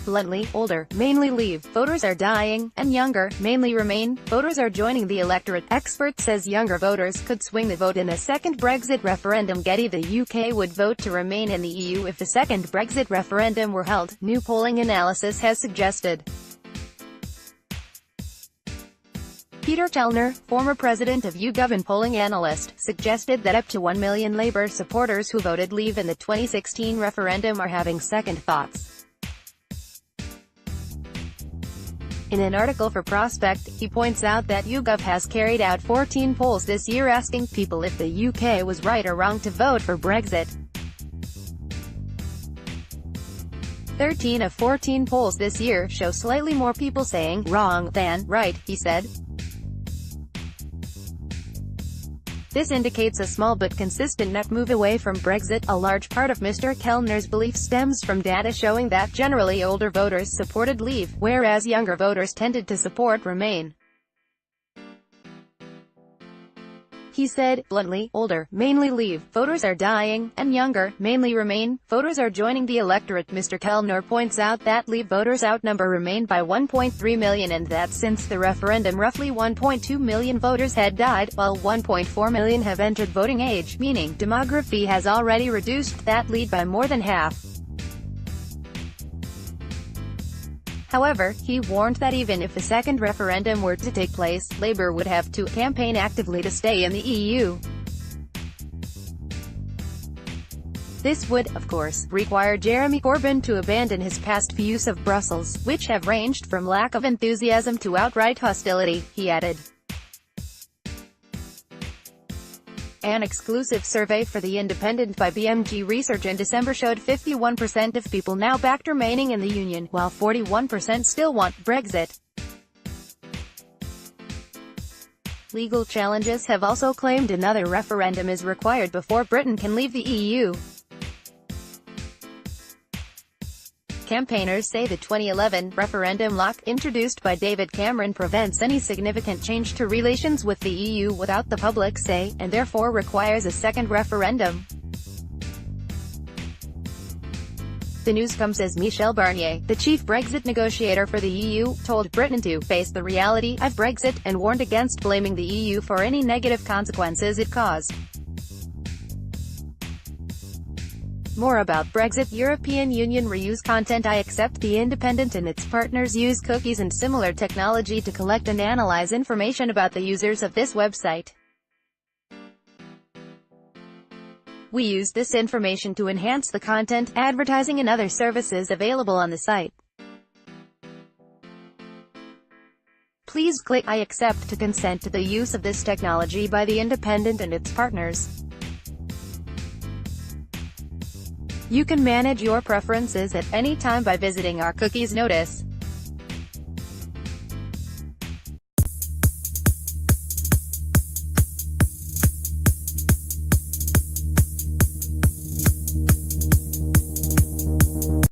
bluntly, older, mainly leave, voters are dying, and younger, mainly remain, voters are joining the electorate. Expert says younger voters could swing the vote in a second Brexit referendum. Getty The UK would vote to remain in the EU if a second Brexit referendum were held, new polling analysis has suggested. Peter Kellner, former president of YouGov and polling analyst, suggested that up to 1 million Labour supporters who voted Leave in the 2016 referendum are having second thoughts. In an article for Prospect, he points out that YouGov has carried out 14 polls this year asking people if the UK was right or wrong to vote for Brexit. 13 of 14 polls this year show slightly more people saying wrong than right, he said. This indicates a small but consistent net move away from Brexit. A large part of Mr. Kellner's belief stems from data showing that generally older voters supported Leave, whereas younger voters tended to support Remain. He said, bluntly, older, mainly Leave, voters are dying, and younger, mainly Remain, voters are joining the electorate. Mr. Kellner points out that Leave voters outnumber Remain by 1.3 million and that since the referendum roughly 1.2 million voters had died, while 1.4 million have entered voting age, meaning demography has already reduced that lead by more than half. However, he warned that even if a second referendum were to take place, Labour would have to campaign actively to stay in the EU. This would, of course, require Jeremy Corbyn to abandon his past views of Brussels, which have ranged from lack of enthusiasm to outright hostility, he added. An exclusive survey for The Independent by BMG Research in December showed 51% of people now backed remaining in the Union, while 41% still want Brexit. Legal challenges have also claimed another referendum is required before Britain can leave the EU. Campaigners say the 2011 referendum lock, introduced by David Cameron, prevents any significant change to relations with the EU without the public say, and therefore requires a second referendum. The news comes as Michel Barnier, the chief Brexit negotiator for the EU, told Britain to face the reality of Brexit, and warned against blaming the EU for any negative consequences it caused. More about Brexit. European Union reuse content. I accept The Independent and its partners use cookies and similar technology to collect and analyze information about the users of this website. We use this information to enhance the content, advertising and other services available on the site. Please click I accept to consent to the use of this technology by The Independent and its partners. You can manage your preferences at any time by visiting our cookies notice.